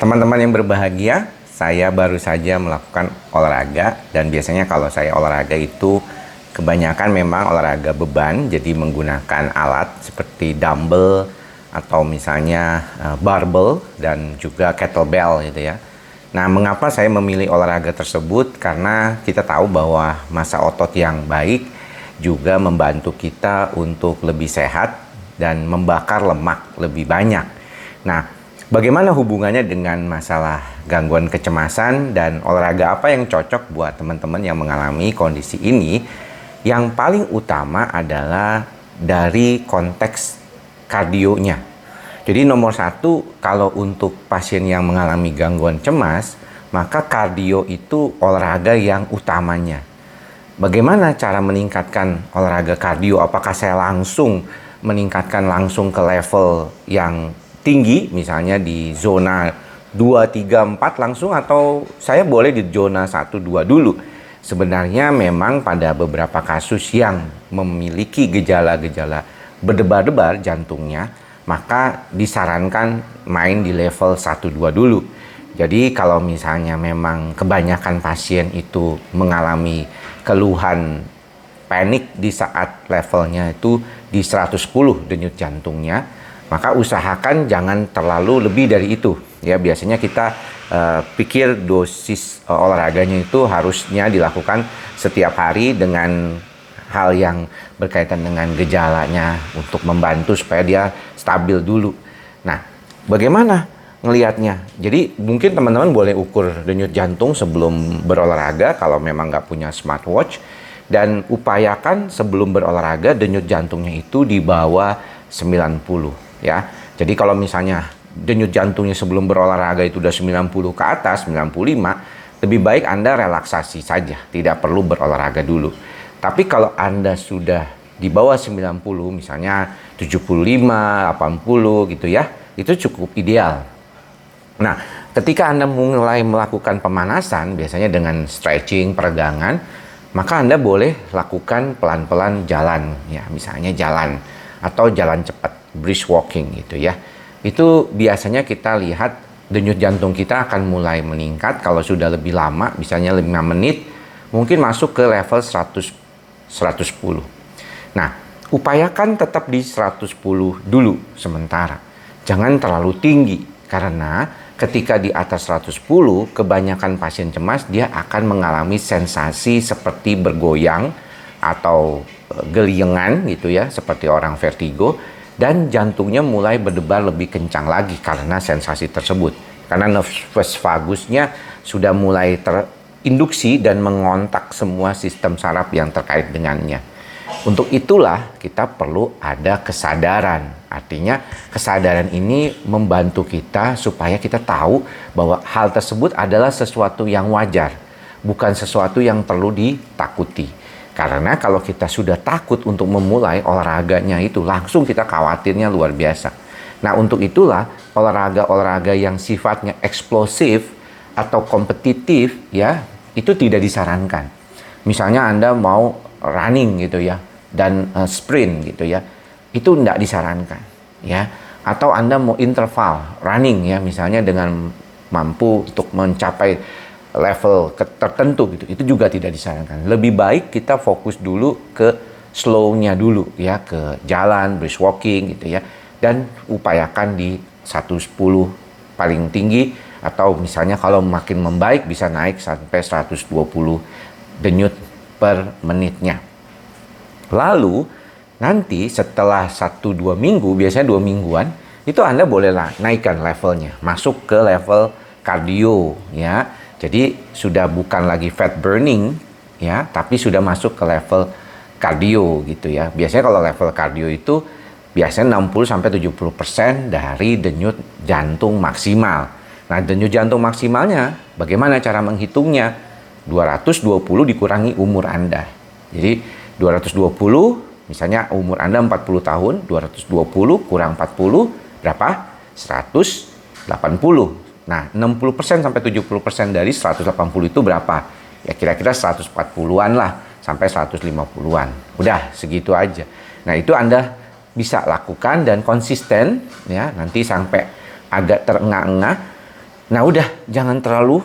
Teman-teman yang berbahagia, saya baru saja melakukan olahraga dan biasanya kalau saya olahraga itu kebanyakan memang olahraga beban, jadi menggunakan alat seperti dumbbell atau misalnya barbell dan juga kettlebell gitu ya. Nah, mengapa saya memilih olahraga tersebut? Karena kita tahu bahwa massa otot yang baik juga membantu kita untuk lebih sehat dan membakar lemak lebih banyak. Nah, bagaimana hubungannya dengan masalah gangguan kecemasan dan olahraga apa yang cocok buat teman-teman yang mengalami kondisi ini? Yang paling utama adalah dari konteks kardionya. Jadi nomor satu, kalau untuk pasien yang mengalami gangguan cemas, maka kardio itu olahraga yang utamanya. Bagaimana cara meningkatkan olahraga kardio? Apakah saya langsung meningkatkan langsung ke level yang tinggi, misalnya di zona 2, 3, 4 langsung, atau saya boleh di zona 1, 2 dulu? Sebenarnya memang pada beberapa kasus yang memiliki gejala-gejala berdebar-debar jantungnya, maka disarankan main di level 1, 2 dulu. Jadi kalau misalnya memang kebanyakan pasien itu mengalami keluhan panik di saat levelnya itu di 110 denyut jantungnya, maka usahakan jangan terlalu lebih dari itu. Ya, biasanya kita pikir dosis olahraganya itu harusnya dilakukan setiap hari dengan hal yang berkaitan dengan gejalanya untuk membantu supaya dia stabil dulu. Nah, bagaimana ngelihatnya? Jadi mungkin teman-teman boleh ukur denyut jantung sebelum berolahraga kalau memang nggak punya smartwatch, dan upayakan sebelum berolahraga denyut jantungnya itu di bawah 90 ya. Jadi kalau misalnya denyut jantungnya sebelum berolahraga itu udah 90 ke atas, 95, lebih baik Anda relaksasi saja, tidak perlu berolahraga dulu. Tapi kalau Anda sudah di bawah 90, misalnya 75, 80 gitu ya, itu cukup ideal. Nah, ketika Anda mulai melakukan pemanasan, biasanya dengan stretching, peregangan, maka Anda boleh lakukan pelan-pelan jalan, ya, misalnya jalan atau jalan cepat, brisk walking gitu ya. Itu biasanya kita lihat denyut jantung kita akan mulai meningkat kalau sudah lebih lama, misalnya 5 menit, mungkin masuk ke level 110. Nah, upayakan tetap di 110 dulu sementara. Jangan terlalu tinggi, karena ketika di atas 110, kebanyakan pasien cemas dia akan mengalami sensasi seperti bergoyang atau geliengan gitu ya, seperti orang vertigo, dan jantungnya mulai berdebar lebih kencang lagi karena sensasi tersebut. Karena nervus vagusnya sudah mulai induksi dan mengontak semua sistem saraf yang terkait dengannya. Untuk itulah kita perlu ada kesadaran. Artinya kesadaran ini membantu kita supaya kita tahu bahwa hal tersebut adalah sesuatu yang wajar, bukan sesuatu yang perlu ditakuti. Karena kalau kita sudah takut untuk memulai olahraganya itu, langsung kita khawatirnya luar biasa. Nah, untuk itulah olahraga-olahraga yang sifatnya eksplosif atau kompetitif ya, itu tidak disarankan. Misalnya Anda mau running gitu ya, dan sprint gitu ya, itu tidak disarankan ya. Atau Anda mau interval running ya, misalnya dengan mampu untuk mencapai level tertentu gitu, itu juga tidak disarankan. Lebih baik kita fokus dulu ke slow-nya dulu ya, ke jalan, brisk walking gitu ya, dan upayakan di 110 paling tinggi, atau misalnya kalau makin membaik bisa naik sampai 120 denyut per menitnya. Lalu nanti setelah 1-2 minggu, biasanya 2 mingguan, itu Anda boleh naikkan levelnya, masuk ke level kardio ya. Jadi sudah bukan lagi fat burning ya, tapi sudah masuk ke level kardio gitu ya. Biasanya kalau level kardio itu biasanya 60-70% dari denyut jantung maksimal. Nah, denyut jantung maksimalnya bagaimana cara menghitungnya? 220 dikurangi umur Anda. Jadi 220, misalnya umur Anda 40 tahun, 220 kurang 40 berapa? 180. Nah, 60% sampai 70% dari 180 itu berapa? Ya kira-kira 140-an lah, sampai 150-an. Udah, segitu aja. Nah, itu Anda bisa lakukan dan konsisten ya, nanti sampai agak terengah-engah. Nah udah, jangan terlalu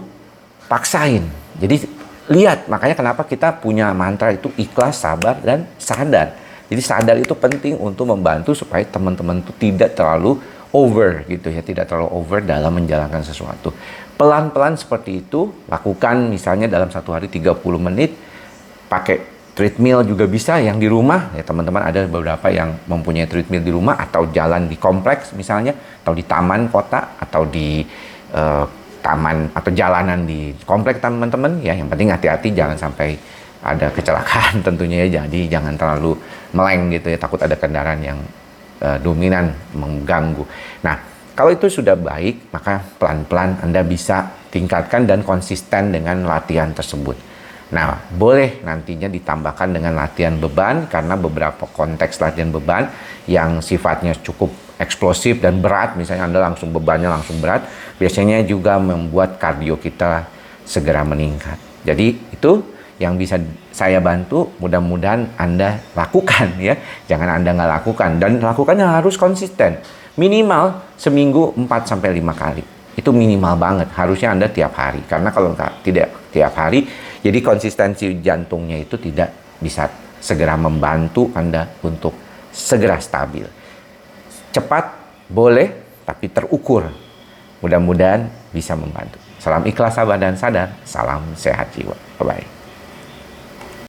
paksain. Jadi lihat, makanya kenapa kita punya mantra itu ikhlas, sabar, dan sadar. Jadi sadar itu penting untuk membantu supaya teman-teman itu tidak terlalu over gitu ya, tidak terlalu over dalam menjalankan sesuatu. Pelan-pelan seperti itu, lakukan misalnya dalam satu hari 30 menit, pakai treadmill juga bisa yang di rumah ya, teman-teman ada beberapa yang mempunyai treadmill di rumah atau jalan di kompleks misalnya, atau di taman kota, atau di taman atau jalanan di kompleks teman-teman ya. Yang penting hati-hati jangan sampai ada kecelakaan tentunya ya, jadi jangan terlalu meleng gitu ya, takut ada kendaraan yang dominan mengganggu. Nah, kalau itu sudah baik, maka pelan-pelan Anda bisa tingkatkan dan konsisten dengan latihan tersebut. Nah, boleh nantinya ditambahkan dengan latihan beban, karena beberapa konteks latihan beban yang sifatnya cukup eksplosif dan berat, misalnya Anda langsung bebannya langsung berat, biasanya juga membuat kardio kita segera meningkat. Jadi itu yang bisa saya bantu, mudah-mudahan Anda lakukan ya. Jangan Anda nggak lakukan, dan lakukannya harus konsisten. Minimal seminggu 4-5 kali. Itu minimal banget, harusnya Anda tiap hari. Karena kalau tidak tiap hari, jadi konsistensi jantungnya itu tidak bisa segera membantu Anda untuk segera stabil. Cepat boleh, tapi terukur. Mudah-mudahan bisa membantu. Salam ikhlas, sabar, dan sadar. Salam sehat jiwa. Bye-bye.